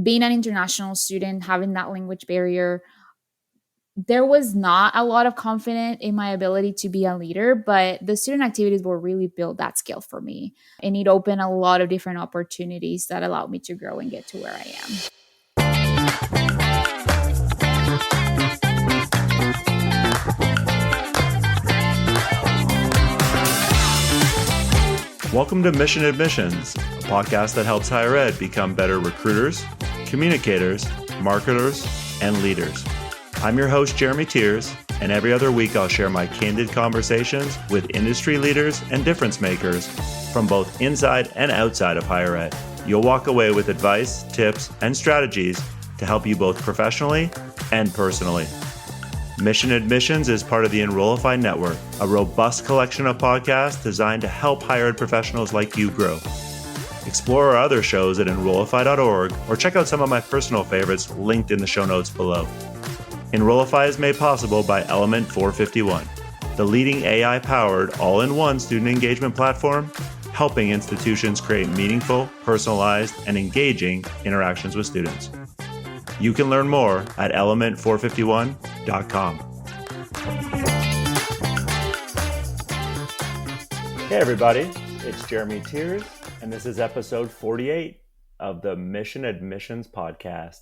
being an international student, having that language barrier, there was not a lot of confidence in my ability to be a leader, but the student activities will really build that skill for me. And it opened a lot of different opportunities that allowed me to grow and get to where I am. Welcome to Mission Admissions, a podcast that helps higher ed become better recruiters, communicators, marketers, and leaders. I'm your host, Jeremy Tiers, and every other week I'll share my candid conversations with industry leaders and difference makers from both inside and outside of higher ed. You'll walk away with advice, tips, and strategies to help you both professionally and personally. Mission Admissions is part of the Enrollify Network, a robust collection of podcasts designed to help higher ed professionals like you grow. Explore our other shows at enrollify.org or check out some of my personal favorites linked in the show notes below. Enrollify is made possible by Element 451, the leading AI-powered all-in-one student engagement platform, helping institutions create meaningful, personalized, and engaging interactions with students. You can learn more at element451.com. Hey everybody, it's Jeremy Tiers, and this is episode 48 of the Mission Admissions podcast.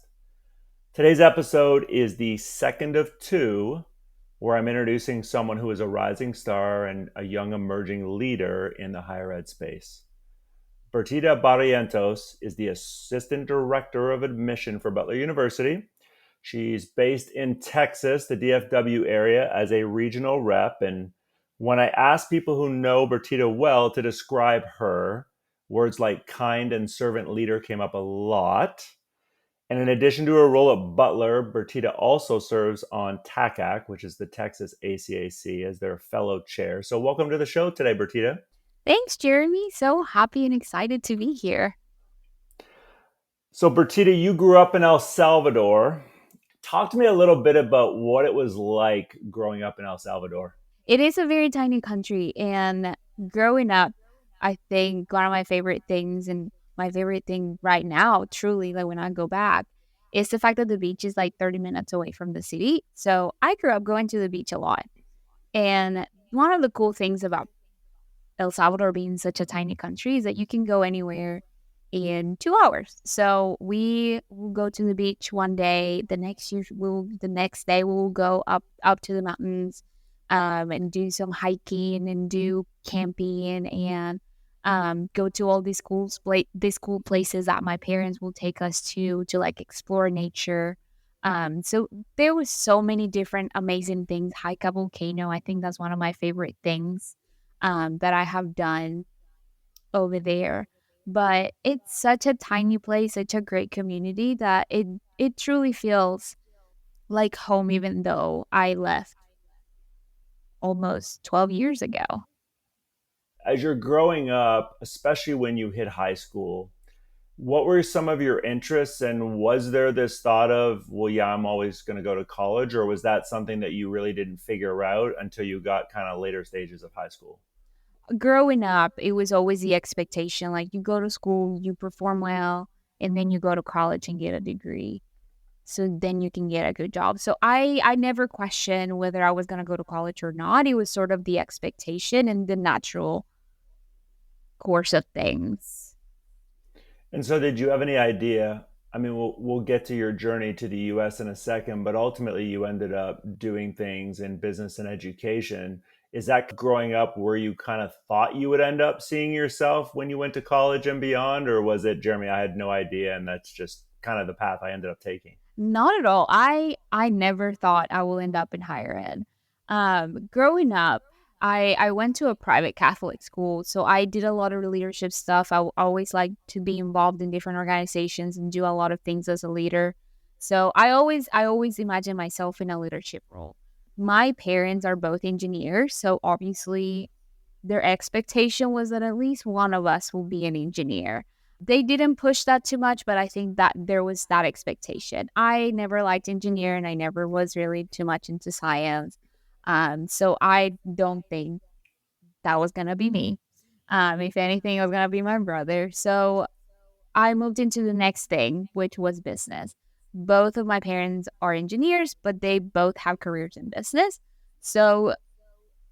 Today's episode is the second of two where I'm introducing someone who is a rising star and a young emerging leader in the higher ed space. Bertita Barrientos is the Assistant Director of Admission for Butler University. She's based in Texas, the DFW area, as a regional rep. And when I ask people who know Bertita well to describe her, words like kind and servant leader came up a lot. And in addition to her role at Butler, Bertita also serves on TACAC, which is the Texas ACAC, as their fellow chair. So welcome to the show today, Bertita. Thanks, Jeremy. So happy and excited to be here. So Bertita, you grew up in El Salvador. Talk to me a little bit about what it was like growing up in El Salvador. It is a very tiny country, and growing up, I think one of my favorite things, and my favorite thing right now, truly, like when I go back, is the fact that the beach is like 30 minutes away from the city. So I grew up going to the beach a lot. And one of the cool things about El Salvador being such a tiny country is that you can go anywhere in 2 hours. So we will go to the beach one day. The next day we'll go up to the mountains, and do some hiking and do camping and go to all these cool places that my parents will take us to like explore nature. So there was so many different amazing things. Hike a volcano. I think that's one of my favorite things that I have done over there. But it's such a tiny place, such a great community that it truly feels like home, even though I left almost 12 years ago. As you're growing up, especially when you hit high school, what were some of your interests, and was there this thought of, well, yeah, I'm always going to go to college, or was that something that you really didn't figure out until you got kind of later stages of high school? Growing up, it was always the expectation, like you go to school, you perform well, and then you go to college and get a degree. So then you can get a good job. So I never questioned whether I was going to go to college or not. It was sort of the expectation and the natural course of things. And so did you have any idea? I mean, we'll get to your journey to the US in a second, but ultimately you ended up doing things in business and education. Is that growing up where you kind of thought you would end up seeing yourself when you went to college and beyond? Or was it, Jeremy, I had no idea and that's just kind of the path I ended up taking? Not at all. I never thought I will end up in higher ed. Growing up, I went to a private Catholic school, so I did a lot of leadership stuff. I always liked to be involved in different organizations and do a lot of things as a leader. So I always imagine myself in a leadership role. My parents are both engineers, so obviously their expectation was that at least one of us will be an engineer. They didn't push that too much, but I think that there was that expectation. I never liked engineering. I never was really too much into science. So I don't think that was going to be me. If anything, it was going to be my brother. So I moved into the next thing, which was business. Both of my parents are engineers, but they both have careers in business. So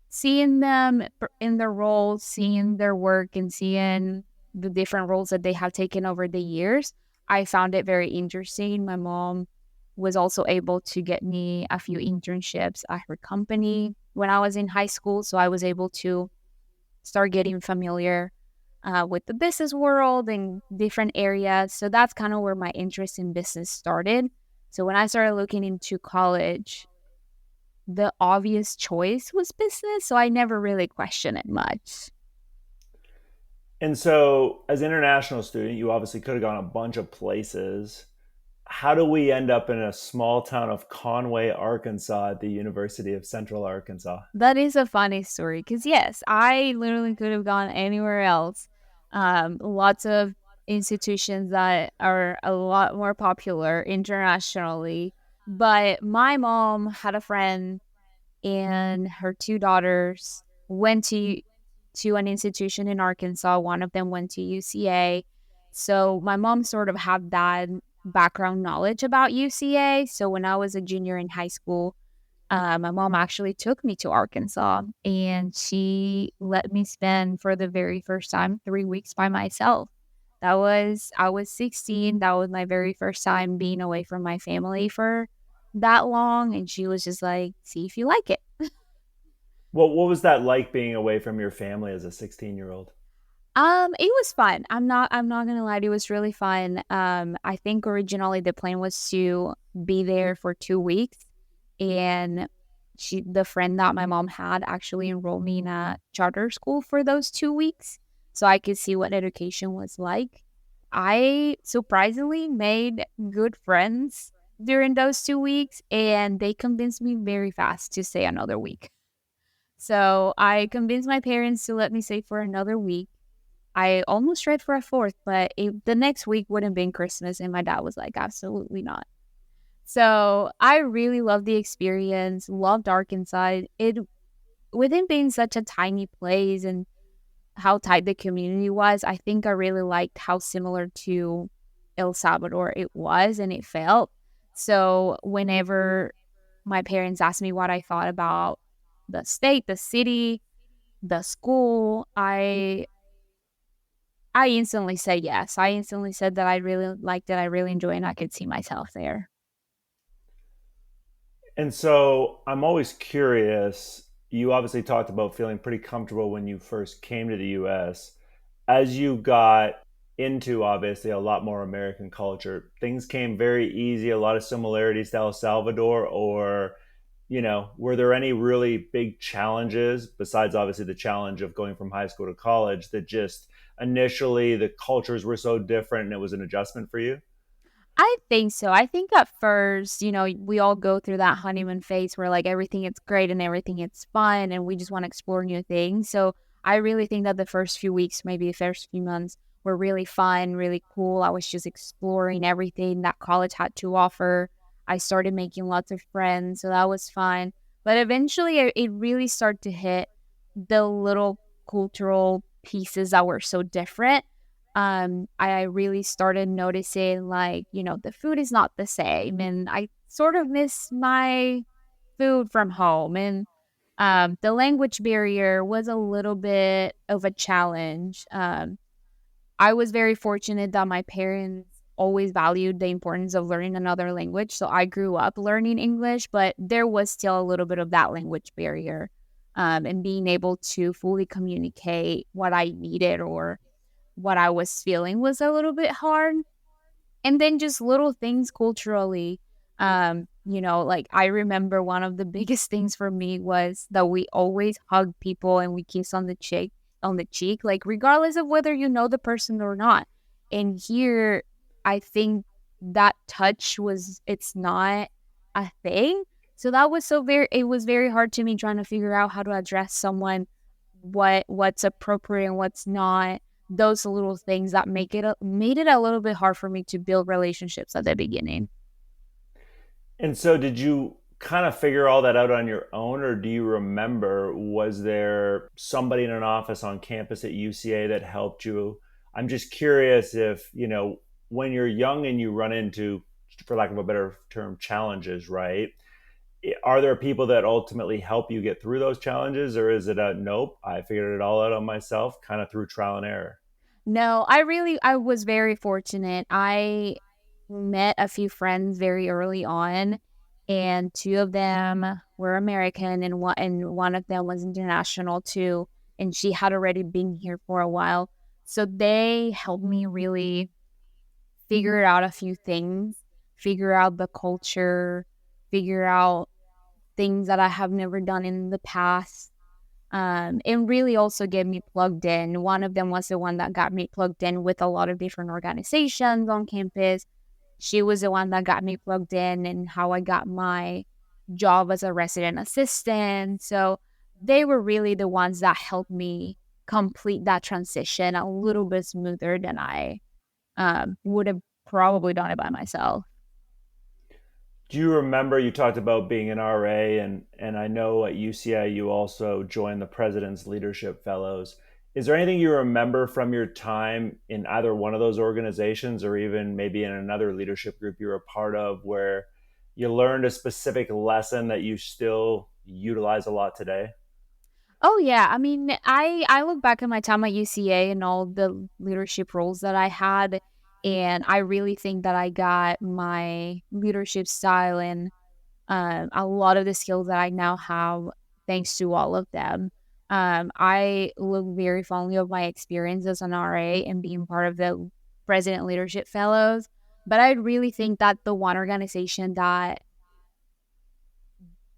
seeing them in their roles, seeing their work, and seeing the different roles that they have taken over the years, I found it very interesting. My mom was also able to get me a few internships at her company when I was in high school. So I was able to start getting familiar with the business world and different areas. So that's kind of where my interest in business started. So when I started looking into college, the obvious choice was business. So I never really questioned it much. And so, as an international student, you obviously could have gone a bunch of places. How do we end up in a small town of Conway, Arkansas at the University of Central Arkansas? That is a funny story because, yes, I literally could have gone anywhere else. Lots of institutions that are a lot more popular internationally. But my mom had a friend and her two daughters went to an institution in Arkansas. One of them went to UCA. So my mom sort of had that background knowledge about UCA. So when I was a junior in high school, my mom actually took me to Arkansas and she let me spend for the very first time 3 weeks by myself. I was 16. That was my very first time being away from my family for that long. And she was just like, see if you like it. What was that like being away from your family as a 16-year-old? It was fun. I'm not gonna lie, it was really fun. I think originally the plan was to be there for 2 weeks, and the friend that my mom had actually enrolled me in a charter school for those 2 weeks, so I could see what education was like. I surprisingly made good friends during those 2 weeks, and they convinced me very fast to stay another week. So I convinced my parents to let me stay for another week. I almost tried for a fourth, but the next week wouldn't have been Christmas, and my dad was like, absolutely not. So I really loved the experience, loved Arkansas. It with it being such a tiny place and how tight the community was, I think I really liked how similar to El Salvador it was and it felt. So whenever my parents asked me what I thought about the state, the city, the school, I instantly said yes. I instantly said that I really liked it. I really enjoyed it and I could see myself there. And so I'm always curious. You obviously talked about feeling pretty comfortable when you first came to the US. As you got into obviously a lot more American culture, things came very easy, a lot of similarities to El Salvador, or, were there any really big challenges besides obviously the challenge of going from high school to college that just initially the cultures were so different and it was an adjustment for you? I think so. I think at first, we all go through that honeymoon phase where like everything is great and everything is fun and we just want to explore new things. So I really think that the first few weeks, maybe the first few months were really fun, really cool. I was just exploring everything that college had to offer. I started making lots of friends, so that was fun. But eventually it really started to hit the little cultural pieces that were so different. I really started noticing like, the food is not the same and I sort of miss my food from home and the language barrier was a little bit of a challenge. I was very fortunate that my parents always valued the importance of learning another language. So I grew up learning English, but there was still a little bit of that language barrier. And being able to fully communicate what I needed or what I was feeling was a little bit hard. And then just little things culturally. Like I remember one of the biggest things for me was that we always hug people and we kiss on the cheek, like regardless of whether you know the person or not. And here I think that touch was it's not a thing. So that was it was very hard to me trying to figure out how to address someone, what's appropriate and what's not, those little things that made it a little bit hard for me to build relationships at the beginning. And so, did you kind of figure all that out on your own, or do you remember, was there somebody in an office on campus at UCA that helped you I'm just curious if, when you're young and you run into, for lack of a better term, challenges, right? Are there people that ultimately help you get through those challenges, or is it a nope, I figured it all out on myself, kind of through trial and error? No, I was very fortunate. I met a few friends very early on, and two of them were American, and one of them was international too, and she had already been here for a while. So they helped me really figure out a few things, figure out the culture, figure out things that I have never done in the past, and really also get me plugged in. One of them was the one that got me plugged in with a lot of different organizations on campus. She was the one that got me plugged in and how I got my job as a resident assistant. So they were really the ones that helped me complete that transition a little bit smoother than I would have probably done it by myself. Do you remember, you talked about being an RA, and I know at UCI you also joined the President's Leadership Fellows. Is there anything you remember from your time in either one of those organizations, or even maybe in another leadership group you were a part of, where you learned a specific lesson that you still utilize a lot today? Oh yeah, I mean, I look back at my time at UCA and all the leadership roles that I had, and I really think that I got my leadership style and a lot of the skills that I now have thanks to all of them. I look very fondly of my experience as an RA and being part of the President Leadership Fellows, but I really think that the one organization that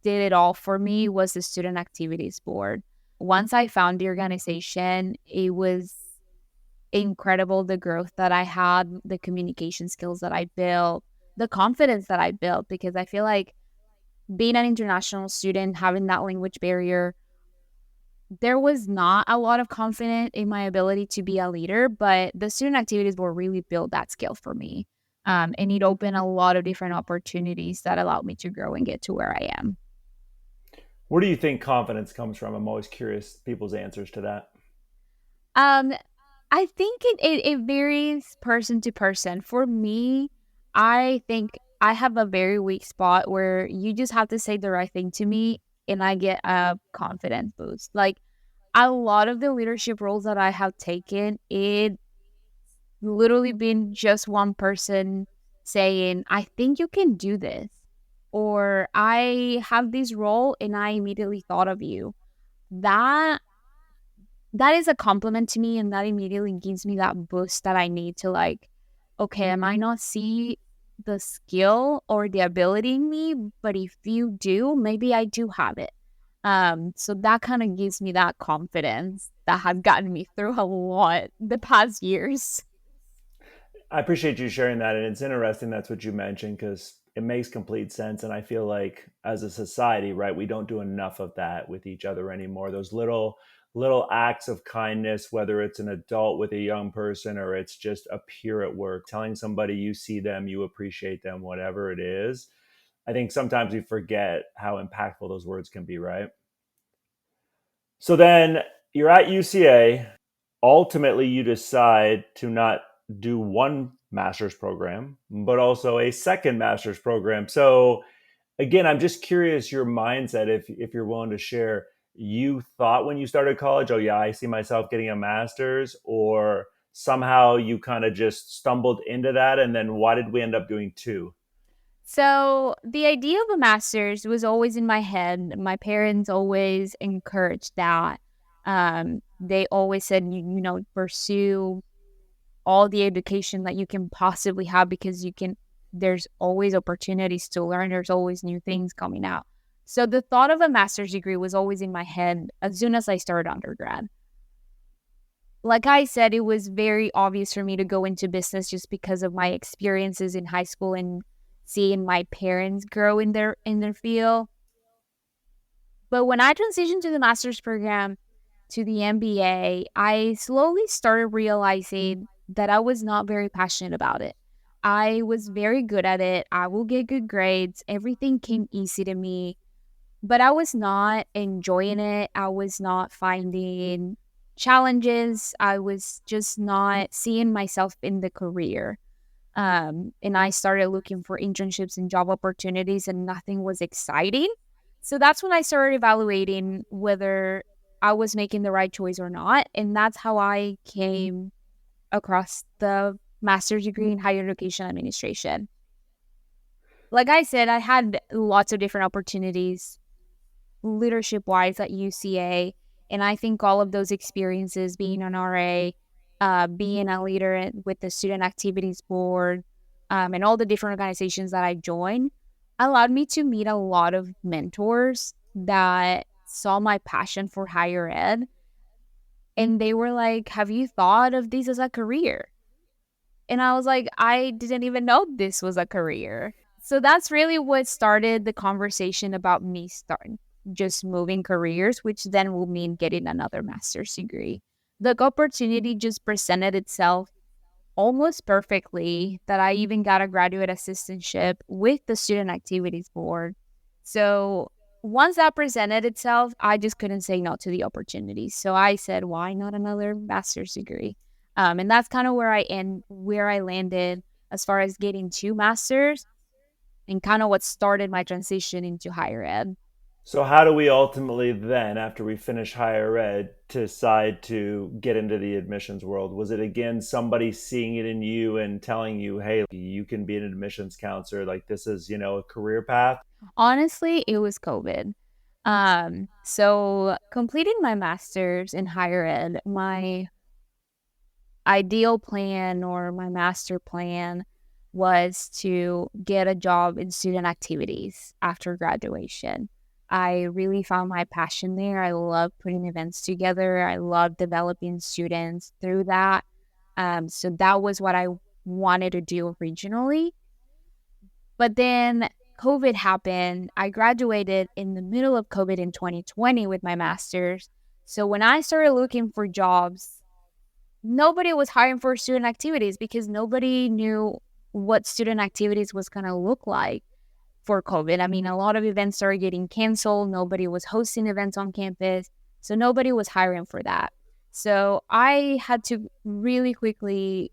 did it all for me was the Student Activities Board. Once I found the organization, it was incredible, the growth that I had, the communication skills that I built, the confidence that I built, because I feel like being an international student, having that language barrier, there was not a lot of confidence in my ability to be a leader, but the student activities will really build that skill for me. And it opened a lot of different opportunities that allowed me to grow and get to where I am. Where do you think confidence comes from? I'm always curious people's answers to that. Um, I think it varies person to person. For me, I think I have a very weak spot where you just have to say the right thing to me and I get a confidence boost. Like a lot of the leadership roles that I have taken, it literally been just one person saying, I think you can do this. Or I have this role and I immediately thought of you. That that is a compliment to me and that immediately gives me that boost that I need to like, okay, I might not see the skill or the ability in me, but if you do, maybe I do have it. So that kind of gives me that confidence that has gotten me through a lot the past years. I appreciate you sharing that. And it's interesting that's what you mentioned, because it makes complete sense. And I feel like as a society, right, we don't do enough of that with each other anymore. Those little acts of kindness, whether it's an adult with a young person or it's just a peer at work, telling somebody you see them, you appreciate them, whatever it is. I think sometimes we forget how impactful those words can be, right? So then you're at UCA. Ultimately, you decide to not do one master's program, but also a second master's program. So again, I'm just curious your mindset, if you're willing to share. You thought when you started college, oh yeah, I see myself getting a master's, or somehow you kind of just stumbled into that, and then why did we end up doing two? So the idea of a master's was always in my head. My parents always encouraged that. They always said, pursue all the education that you can possibly have because there's always opportunities to learn. There's always new things coming out. So the thought of a master's degree was always in my head as soon as I started undergrad. Like I said, it was very obvious for me to go into business just because of my experiences in high school and seeing my parents grow in their field. But when I transitioned to the master's program, to the MBA, I slowly started realizing that I was not very passionate about it. I was very good at it. I will get good grades. Everything came easy to me, but I was not enjoying it. I was not finding challenges. I was just not seeing myself in the career. And I started looking for internships and job opportunities, and nothing was exciting. So that's when I started evaluating whether I was making the right choice or not. And that's how I came across the master's degree in higher education administration. Like I said, I had lots of different opportunities leadership wise at UCA. And I think all of those experiences, being an RA, being a leader with the Student Activities Board, and all the different organizations that I joined, allowed me to meet a lot of mentors that saw my passion for higher ed. And they were like, have you thought of this as a career? And I was like, I didn't even know this was a career. So that's really what started the conversation about me starting just moving careers, which then will mean getting another master's degree. The opportunity just presented itself almost perfectly that I even got a graduate assistantship with the Student Activities Board. So once that presented itself, I just couldn't say no to the opportunity. So I said, why not another master's degree? And that's kind of where I landed as far as getting two masters and kind of what started my transition into higher ed. So, how do we ultimately then, after we finish higher ed, decide to get into the admissions world? Was it again somebody seeing it in you and telling you, hey, you can be an admissions counselor? Like, this is, a career path? Honestly, it was COVID. So completing my master's in higher ed, my ideal plan or my master plan was to get a job in student activities after graduation. I really found my passion there. I love putting events together. I love developing students through that. So that was what I wanted to do originally. But then COVID happened. I graduated in the middle of COVID in 2020 with my master's. So when I started looking for jobs, nobody was hiring for student activities because nobody knew what student activities was going to look like for COVID. I mean, a lot of events started getting canceled. Nobody was hosting events on campus. So nobody was hiring for that. So I had to really quickly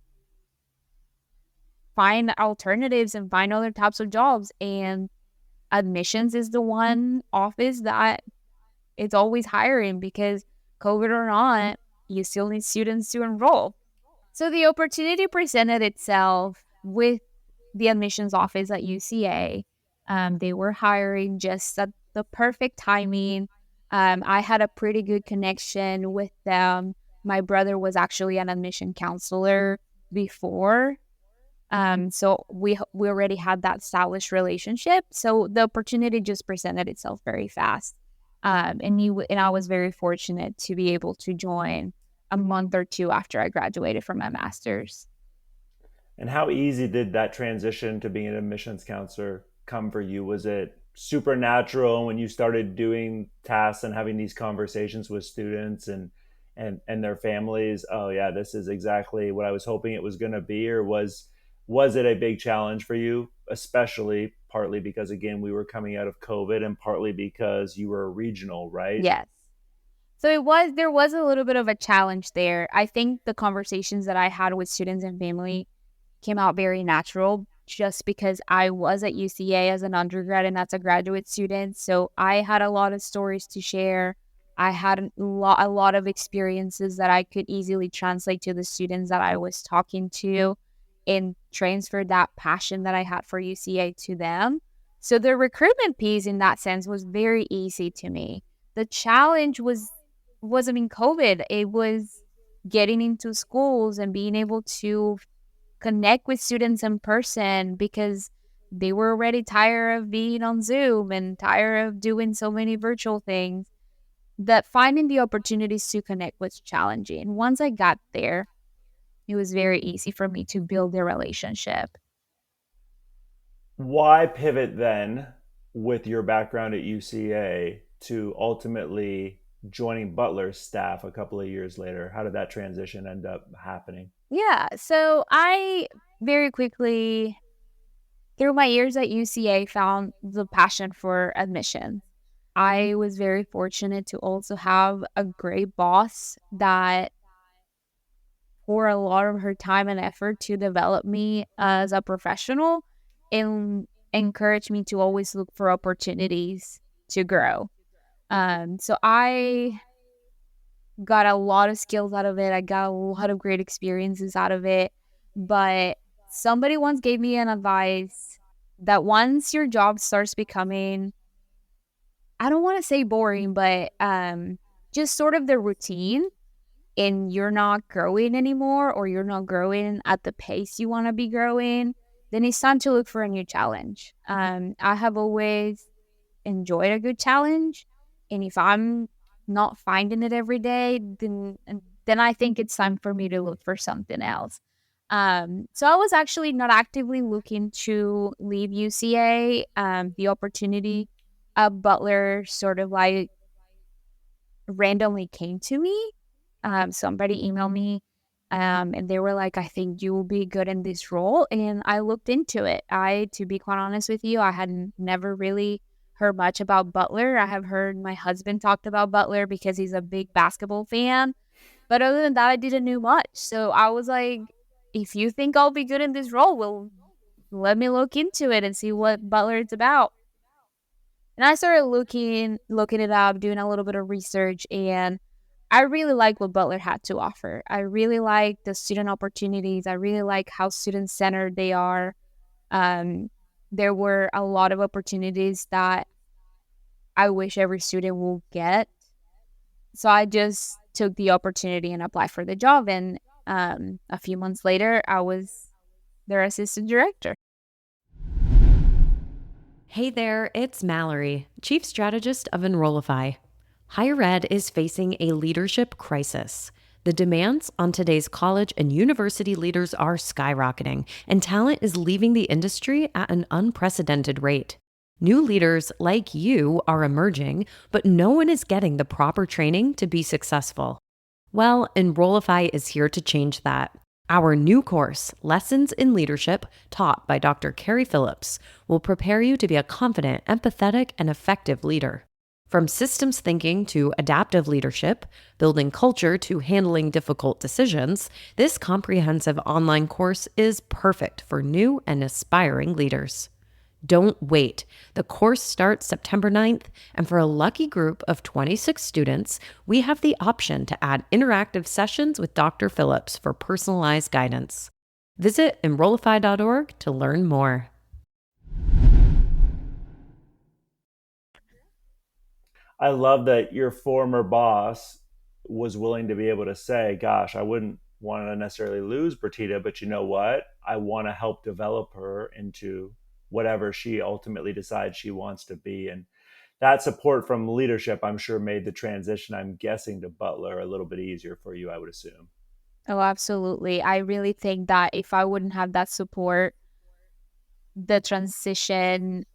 find alternatives and find other types of jobs. And admissions is the one office that it's always hiring because COVID or not, you still need students to enroll. So the opportunity presented itself with the admissions office at UCA. They were hiring just at the perfect timing. I had a pretty good connection with them. My brother was actually an admission counselor before. So we already had that established relationship. So the opportunity just presented itself very fast. And I was very fortunate to be able to join a month or two after I graduated from my master's. And how easy did that transition to being an admissions counselor come for you? Was it supernatural when you started doing tasks and having these conversations with students and their families? Oh yeah, this is exactly what I was hoping it was going to be. Or was it a big challenge for you, especially partly because again we were coming out of COVID and partly because you were regional, right? Yes. So there was a little bit of a challenge there. I think the conversations that I had with students and family came out very natural just because I was at UCA as an undergrad and as a graduate student. So I had a lot of stories to share. I had a lot of experiences that I could easily translate to the students that I was talking to and transfer that passion that I had for UCA to them. So the recruitment piece in that sense was very easy to me. The challenge wasn't in COVID. It was getting into schools and being able to connect with students in person because they were already tired of being on Zoom and tired of doing so many virtual things. That finding the opportunities to connect was challenging. Once I got there, it was very easy for me to build a relationship. Why pivot then with your background at UCA to ultimately joining Butler's staff a couple of years later? How did that transition end up happening? Yeah, so I very quickly, through my years at UCA, found the passion for admission. I was very fortunate to also have a great boss that poured a lot of her time and effort to develop me as a professional and encourage me to always look for opportunities to grow. So I got a lot of skills out of it. I got a lot of great experiences out of it. But somebody once gave me an advice that once your job starts becoming, I don't want to say boring, but just sort of the routine, and you're not growing anymore, or you're not growing at the pace you want to be growing, then it's time to look for a new challenge. I have always enjoyed a good challenge, and if I'm not finding it every day, then I think it's time for me to look for something else. So I was actually not actively looking to leave UCA. The opportunity at Butler sort of like randomly came to me. Somebody emailed me, and they were like, I think you will be good in this role. And I looked into it. To be quite honest with you, I had never really heard much about Butler. I have heard my husband talked about Butler because he's a big basketball fan. But other than that, I didn't know much. So I was like, if you think I'll be good in this role, well, let me look into it and see what Butler is about. And I started looking it up, doing a little bit of research, and I really like what Butler had to offer. I really like the student opportunities. I really like how student centered they are. Um, there were a lot of opportunities that I wish every student will get. So I just took the opportunity and applied for the job. And a few months later, I was their assistant director. Hey there, it's Mallory, Chief Strategist of Enrollify. Higher ed is facing a leadership crisis. The demands on today's college and university leaders are skyrocketing, and talent is leaving the industry at an unprecedented rate. New leaders like you are emerging, but no one is getting the proper training to be successful. Well, Enrollify is here to change that. Our new course, Lessons in Leadership, taught by Dr. Carrie Phillips, will prepare you to be a confident, empathetic, and effective leader. From systems thinking to adaptive leadership, building culture to handling difficult decisions, this comprehensive online course is perfect for new and aspiring leaders. Don't wait. The course starts September 9th, and for a lucky group of 26 students, we have the option to add interactive sessions with Dr. Phillips for personalized guidance. Visit Enrollify.org to learn more. I love that your former boss was willing to be able to say, gosh, I wouldn't want to necessarily lose Bertita, but you know what? I want to help develop her into whatever she ultimately decides she wants to be. And that support from leadership, I'm sure, made the transition, I'm guessing, to Butler a little bit easier for you, I would assume. Oh, absolutely. I really think that if I wouldn't have that support, the transition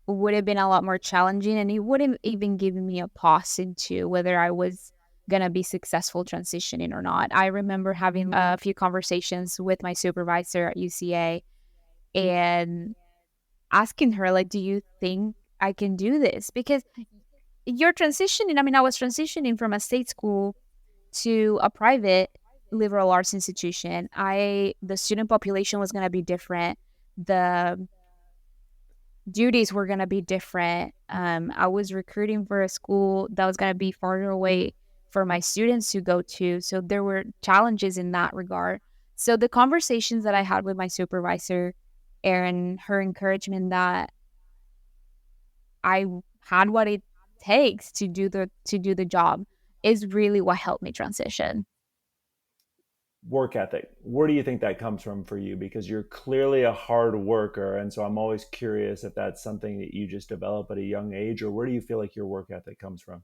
would have been a lot more challenging, and it would have even given me a pause into whether I was going to be successful transitioning or not. I remember having a few conversations with my supervisor at UCA and asking her, like, do you think I can do this? Because you're transitioning. I mean, I was transitioning from a state school to a private liberal arts institution. The student population was going to be different. The duties were going to be different. I was recruiting for a school that was going to be farther away for my students to go to. So there were challenges in that regard. So the conversations that I had with my supervisor and her encouragement that I had what it takes to do the job is really what helped me transition. Work ethic, where do you think that comes from for you? Because you're clearly a hard worker, and so I'm always curious if that's something that you just develop at a young age, or where do you feel like your work ethic comes from?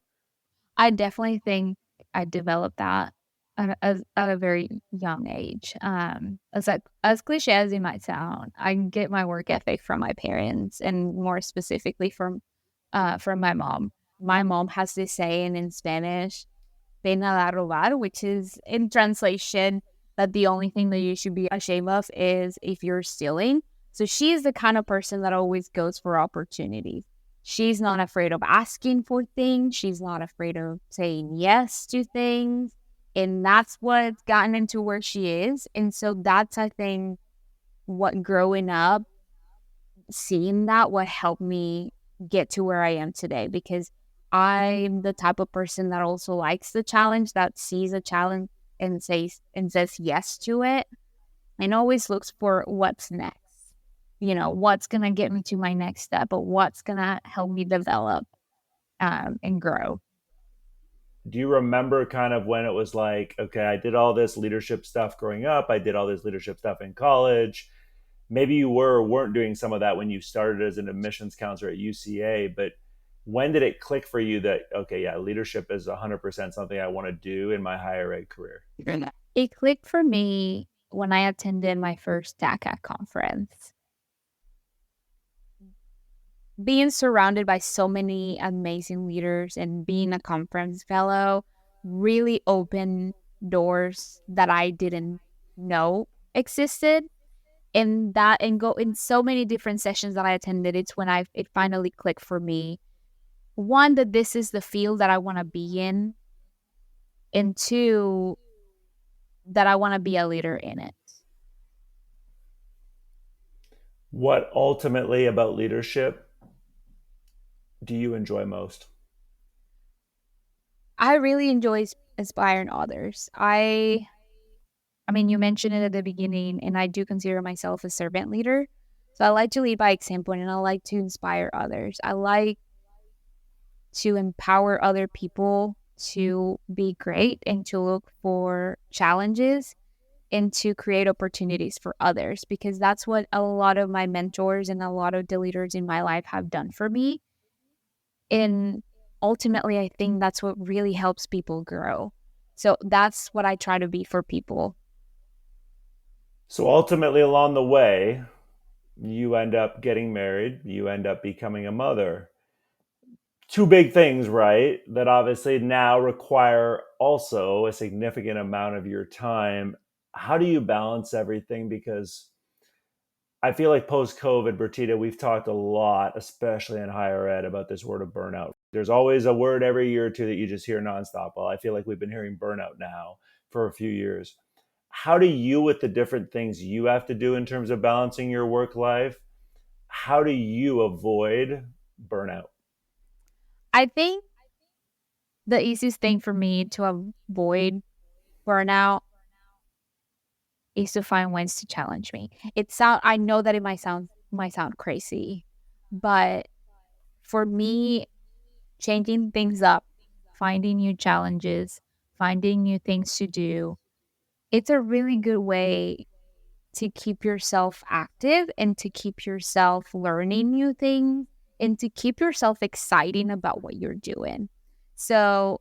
I definitely think I developed that at a very young age. As cliche as it might sound, I get my work ethic from my parents, and more specifically from my mom. My mom has this saying in Spanish, "Pena da robar," which is in translation that the only thing that you should be ashamed of is if you're stealing. So she is the kind of person that always goes for opportunities. She's not afraid of asking for things. She's not afraid of saying yes to things. And that's what's gotten into where she is. And so that's, I think, what growing up, seeing that, what helped me get to where I am today. Because I'm the type of person that also likes the challenge, that sees a challenge and says yes to it, and always looks for what's next. What's going to get me to my next step, but what's going to help me develop and grow. Do you remember kind of when it was like, okay, I did all this leadership stuff growing up, I did all this leadership stuff in college? Maybe you were or weren't doing some of that when you started as an admissions counselor at UCA, but when did it click for you that, okay, yeah, leadership is 100% something I want to do in my higher ed career? It clicked for me when I attended my first TACAC conference. Being surrounded by so many amazing leaders and being a conference fellow really opened doors that I didn't know existed. And go in so many different sessions that I attended, it's when it finally clicked for me. One, that this is the field that I want to be in, and two, that I want to be a leader in it. What ultimately about leadership do you enjoy most? I really enjoy inspiring others. I mean, you mentioned it at the beginning, and I do consider myself a servant leader. So I like to lead by example, and I like to inspire others. I like to empower other people to be great and to look for challenges and to create opportunities for others, because that's what a lot of my mentors and a lot of the leaders in my life have done for me. And ultimately, I think that's what really helps people grow. So that's what I try to be for people. So ultimately, along the way, you end up getting married, you end up becoming a mother. Two big things, right? That obviously now require also a significant amount of your time. How do you balance everything? Because I feel like post COVID, Bertita, we've talked a lot, especially in higher ed, about this word of burnout. There's always a word every year or two that you just hear nonstop. Well, I feel like we've been hearing burnout now for a few years. How do you, with the different things you have to do in terms of balancing your work life, how do you avoid burnout? I think the easiest thing for me to avoid burnout is to find ways to challenge me. I know that it might sound crazy, but for me, changing things up, finding new challenges, finding new things to do, it's a really good way to keep yourself active and to keep yourself learning new things and to keep yourself excited about what you're doing. So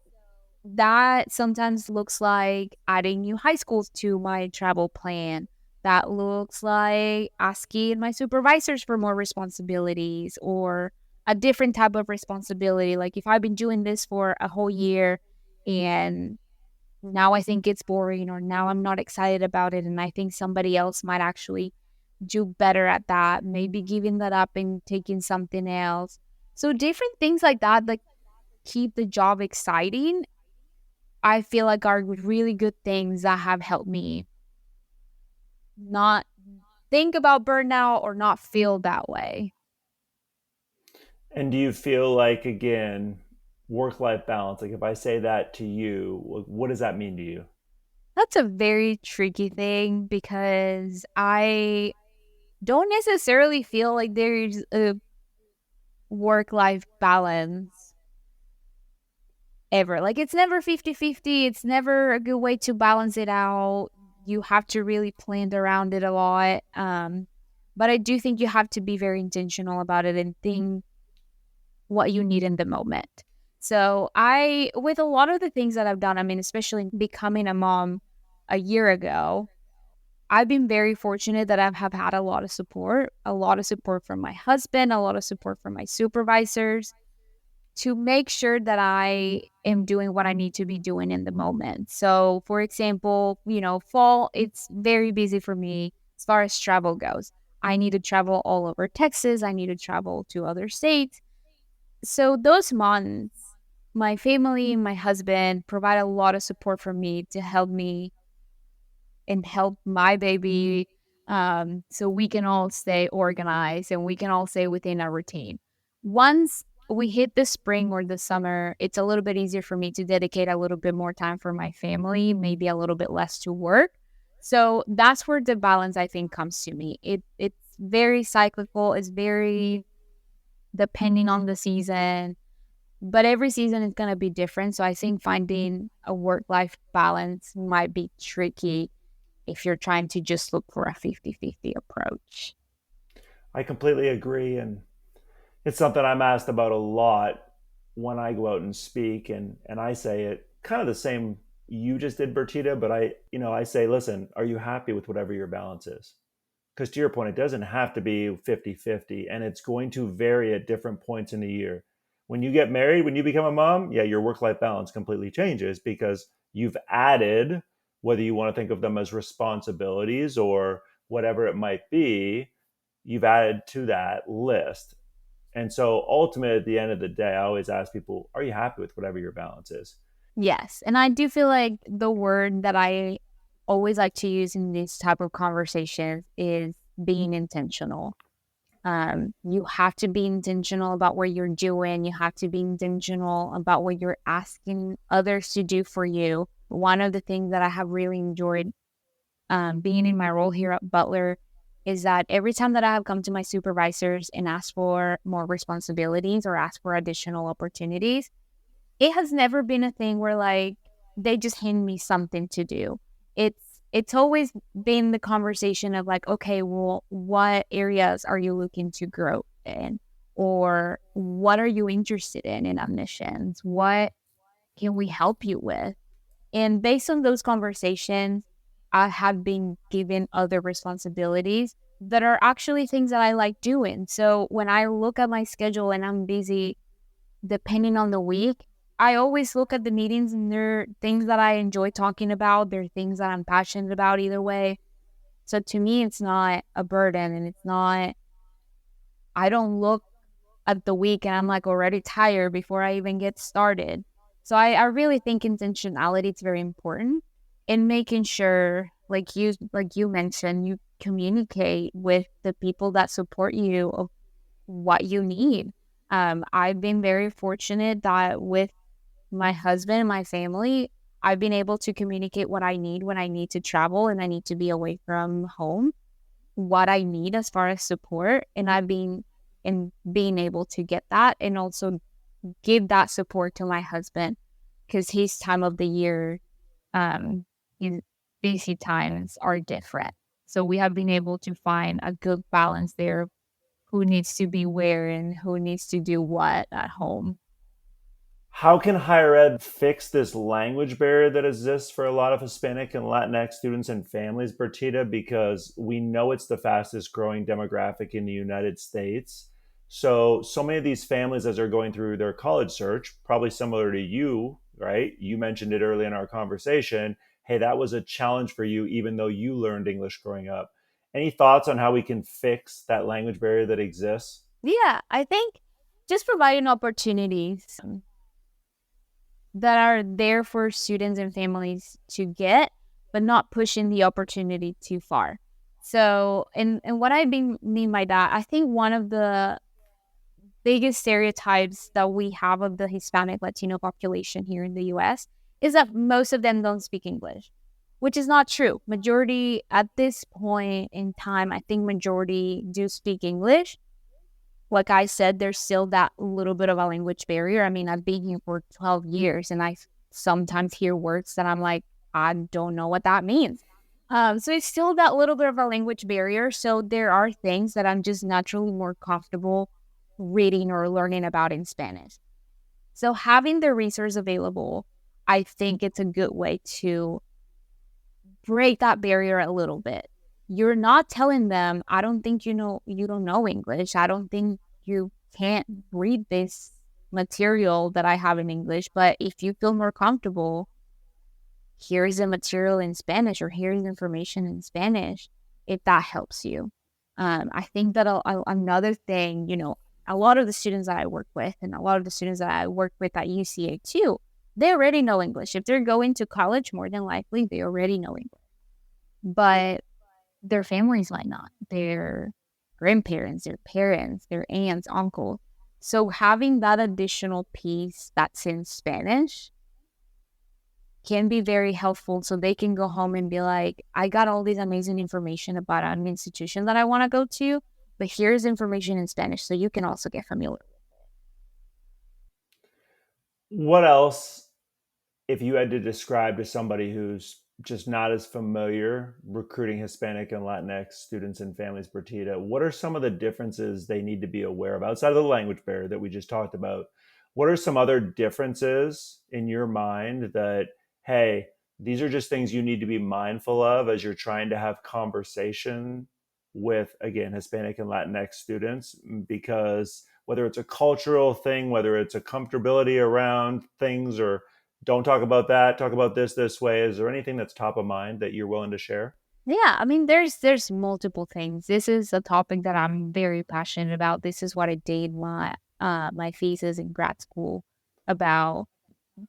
that sometimes looks like adding new high schools to my travel plan. That looks like asking my supervisors for more responsibilities or a different type of responsibility. Like if I've been doing this for a whole year and now I think it's boring, or now I'm not excited about it, and I think somebody else might actually do better at that, maybe giving that up and taking something else. So different things like that, like keep the job exciting, I feel like are really good things that have helped me not think about burnout or not feel that way. And do you feel like, again, work-life balance, like if I say that to you, what does that mean to you? That's a very tricky thing because I don't necessarily feel like there's a work-life balance ever. Like it's never 50-50. It's never a good way to balance it out. You have to really plan around it a lot. But I do think you have to be very intentional about it and think what you need in the moment. So with a lot of the things that I've done, I mean, especially becoming a mom a year ago, I've been very fortunate that I have had a lot of support from my husband, a lot of support from my supervisors to make sure that I am doing what I need to be doing in the moment. So, for example, fall, it's very busy for me as far as travel goes. I need to travel all over Texas. I need to travel to other states. So those months, my family, my husband provide a lot of support for me to help me and help my baby, so we can all stay organized and we can all stay within our routine. Once we hit the spring or the summer, it's a little bit easier for me to dedicate a little bit more time for my family, maybe a little bit less to work. So that's where the balance I think comes to me. It's very cyclical, it's very depending on the season, but every season is going to be different. So I think finding a work life balance might be tricky if you're trying to just look for a 50-50 approach. I completely agree. And it's something I'm asked about a lot when I go out and speak. And I say it kind of the same you just did, Bertita, but I say, listen, are you happy with whatever your balance is? Because to your point, it doesn't have to be 50-50, and it's going to vary at different points in the year. When you get married, when you become a mom, yeah, your work-life balance completely changes because you've added, whether you want to think of them as responsibilities or whatever it might be, you've added to that list. And so ultimately, at the end of the day, I always ask people, are you happy with whatever your balance is? Yes. And I do feel like the word that I always like to use in these type of conversations is being intentional. You have to be intentional about what you're doing. You have to be intentional about what you're asking others to do for you. One of the things that I have really enjoyed being in my role here at Butler is that every time that I have come to my supervisors and asked for more responsibilities or asked for additional opportunities, it has never been a thing where like they just hand me something to do. It's always been the conversation of like, okay, well, what areas are you looking to grow in? Or what are you interested in admissions? What can we help you with? And based on those conversations, I have been given other responsibilities that are actually things that I like doing. So when I look at my schedule and I'm busy, depending on the week, I always look at the meetings and they're things that I enjoy talking about. They're things that I'm passionate about either way. So to me, it's not a burden and it's not, I don't look at the week and I'm like already tired before I even get started. So I really think intentionality is very important in making sure, like you mentioned, you communicate with the people that support you of what you need. I've been very fortunate that with my husband and my family, I've been able to communicate what I need when I need to travel and I need to be away from home, what I need as far as support. And I've been in being able to get that and also give that support to my husband because his time of the year, his busy times are different. So we have been able to find a good balance there, who needs to be where and who needs to do what at home. How can higher ed fix this language barrier that exists for a lot of Hispanic and Latinx students and families, Bertita? Because we know it's the fastest growing demographic in the United States. So many of these families, as they're going through their college search, probably similar to you, right? You mentioned it early in our conversation. Hey, that was a challenge for you, even though you learned English growing up. Any thoughts on how we can fix that language barrier that exists? Yeah, I think just providing opportunities that are there for students and families to get, but not pushing the opportunity too far. So, and what mean by that, I think one of the biggest stereotypes that we have of the Hispanic Latino population here in the US is that most of them don't speak English, which is not true. Majority at this point in time, I think majority do speak English. Like I said, there's still that little bit of a language barrier. I mean, I've been here for 12 years and I sometimes hear words that I'm like, I don't know what that means. So it's still that little bit of a language barrier. So there are things that I'm just naturally more comfortable reading or learning about in Spanish. So having the resource available, I think it's a good way to break that barrier a little bit. You're not telling them, I don't think you don't know English. I don't think you can't read this material that I have in English. But if you feel more comfortable, here's the material in Spanish or here's information in Spanish, if that helps you. I think that another thing, a lot of the students that I work with and a lot of the students that I work with at UCA too, they already know English. If they're going to college, more than likely they already know English. But their families might not. Their grandparents, their parents, their aunts, uncles. So having that additional piece that's in Spanish can be very helpful, so they can go home and be like, I got all this amazing information about an institution that I want to go to, but here's information in Spanish so you can also get familiar. What else, if you had to describe to somebody who's just not as familiar recruiting Hispanic and Latinx students and families, Bertita, what are some of the differences they need to be aware of outside of the language barrier that we just talked about? What are some other differences in your mind that, hey, these are just things you need to be mindful of as you're trying to have conversation with, again, Hispanic and Latinx students? Because whether it's a cultural thing, whether it's a comfortability around things, or don't talk about that, talk about this way, is there anything that's top of mind that you're willing to share? Yeah, I mean, there's multiple things. This is a topic that I'm very passionate about. This is what I did my thesis in grad school about.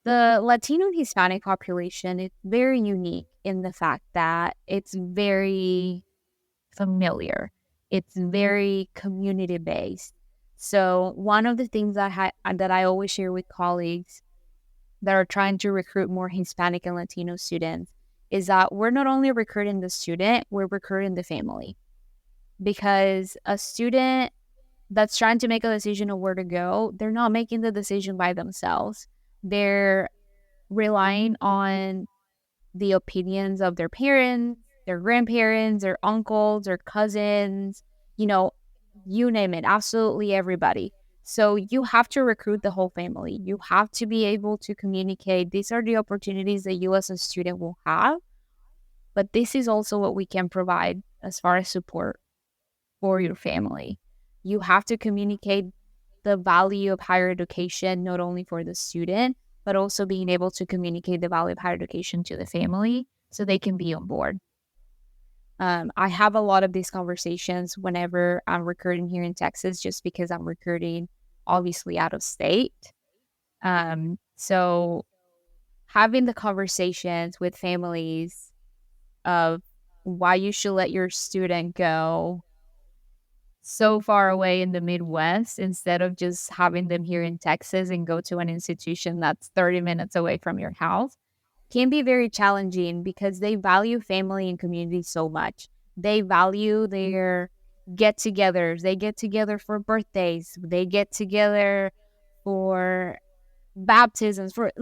The Latino and Hispanic population is very unique in the fact that it's very familiar. It's very community based. So one of the things that I always share with colleagues that are trying to recruit more Hispanic and Latino students is that we're not only recruiting the student, we're recruiting the family. Because a student that's trying to make a decision of where to go, they're not making the decision by themselves. They're relying on the opinions of their parents, their grandparents, their uncles, their cousins, you name it, absolutely everybody. So you have to recruit the whole family. You have to be able to communicate. These are the opportunities that you as a student will have, but this is also what we can provide as far as support for your family. You have to communicate the value of higher education, not only for the student, but also being able to communicate the value of higher education to the family so they can be on board. I have a lot of these conversations whenever I'm recruiting here in Texas, just because I'm recruiting obviously out of state. So having the conversations with families of why you should let your student go so far away in the Midwest instead of just having them here in Texas and go to an institution that's 30 minutes away from your house can be very challenging, because they value family and community so much. They value their get-togethers. They get together for birthdays. They get together for baptisms, for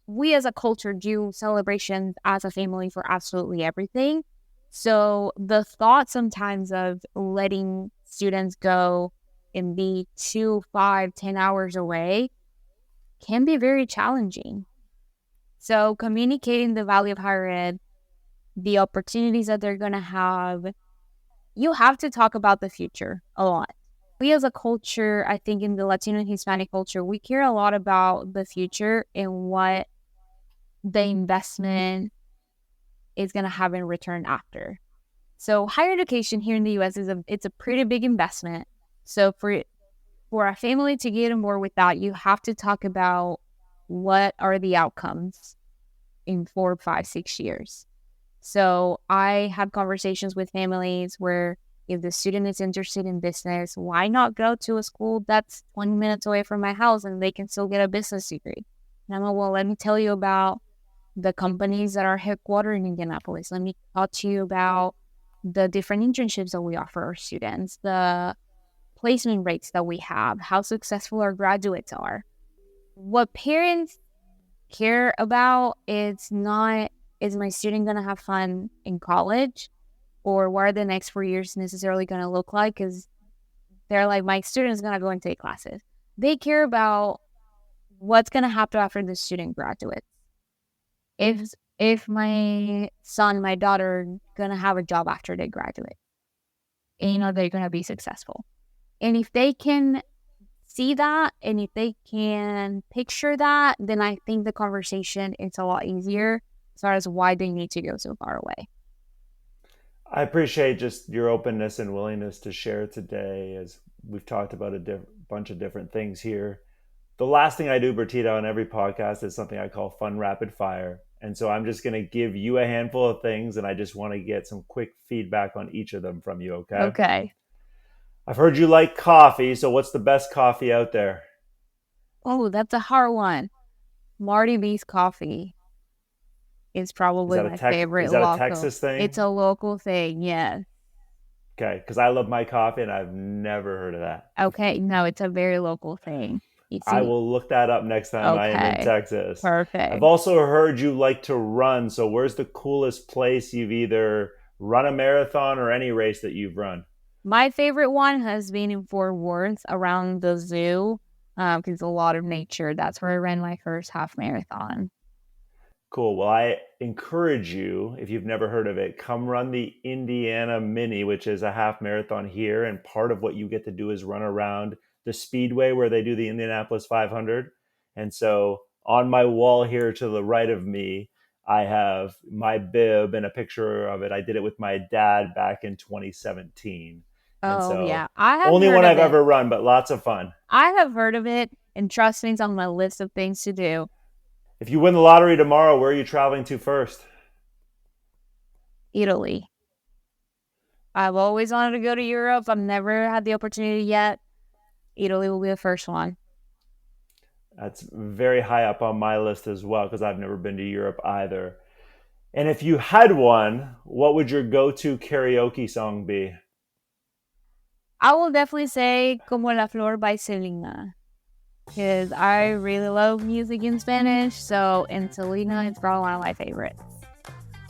we as a culture do celebrations as a family for absolutely everything. So the thought sometimes of letting students go and be 2, 5, 10 hours away can be very challenging. So communicating the value of higher ed, the opportunities that they're going to have, you have to talk about the future a lot. We as a culture, I think in the Latino and Hispanic culture, we care a lot about the future and what the investment is going to have in return after. So higher education here in the U.S. it's a pretty big investment. So for a family to get on board with that, you have to talk about what are the outcomes in 4, 5, 6 years. So I have conversations with families where if the student is interested in business, why not go to a school that's 20 minutes away from my house and they can still get a business degree? And I'm like, well, let me tell you about the companies that are headquartered in Indianapolis. Let me talk to you about the different internships that we offer our students, the placement rates that we have, how successful our graduates are. What parents care about is not, is my student going to have fun in college, or what are the next 4 years necessarily going to look like? Because they're like, my student is going to go and take classes. They care about what's going to happen after the student graduates. If my son, my daughter, going to have a job after they graduate, and they're going to be successful. And if they can see that, and if they can picture that, then I think the conversation is a lot easier as far as why they need to go so far away. I appreciate just your openness and willingness to share today. As We've talked about a bunch of different things here. The last thing I do, Bertita, on every podcast is something I call fun rapid fire. And so I'm just going to give you a handful of things, and I just want to get some quick feedback on each of them from you, okay? Okay. I've heard you like coffee, so what's the best coffee out there? Oh, that's a hard one. Marty B's coffee is probably my favorite. Is that local. a Texas thing? It's a local thing, yeah. Okay, because I love my coffee, and I've never heard of that. Okay, no, it's a very local thing. I will look that up next time I am in Texas. Perfect. I've also heard you like to run. So where's the coolest place you've either run a marathon or any race that you've run? My favorite one has been in Fort Worth around the zoo because a lot of nature. That's where I ran my first half marathon. Cool. Well, I encourage you, if you've never heard of it, come run the Indiana Mini, which is a half marathon here. And part of what you get to do is run around the speedway where they do the Indianapolis 500. And so on my wall here to the right of me, I have my bib and a picture of it. I did it with my dad back in 2017. Yeah. I have only heard one of I've it. ever run, but lots of fun. I have heard of it, and trust me, it's on my list of things to do. If you win the lottery tomorrow, where are you traveling to first? Italy. I've always wanted to go to Europe. I've never had the opportunity yet. Italy will be the first one. That's very high up on my list as well, because I've never been to Europe either. And if you had one, what would your go-to karaoke song be? I will definitely say Como la Flor by Selena, because I really love music in Spanish. So, and Selena is probably one of my favorites.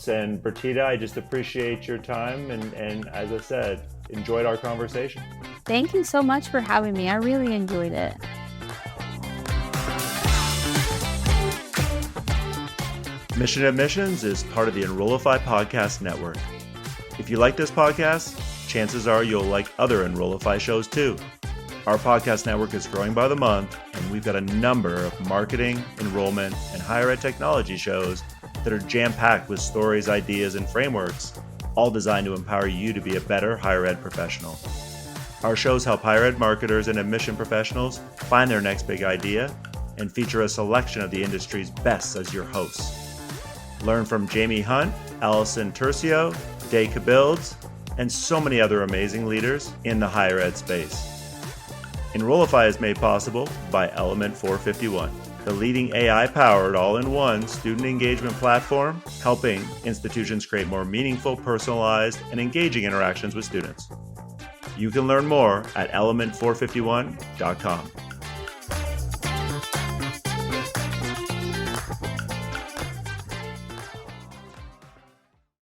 And Bertita, I just appreciate your time. And as I said, enjoyed our conversation. Thank you so much for having me. I really enjoyed it. Mission Admissions is part of the Enrollify Podcast Network. If you like this podcast, chances are you'll like other Enrollify shows too. Our podcast network is growing by the month, and we've got a number of marketing, enrollment, and higher ed technology shows that are jam-packed with stories, ideas, and frameworks, all designed to empower you to be a better higher ed professional. Our shows help higher ed marketers and admission professionals find their next big idea and feature a selection of the industry's best as your hosts. Learn from Jamie Hunt, Allison Tercio, Day Cabilds, and so many other amazing leaders in the higher ed space. Enrollify is made possible by Element 451, the leading AI-powered all-in-one student engagement platform, helping institutions create more meaningful, personalized, and engaging interactions with students. You can learn more at element451.com.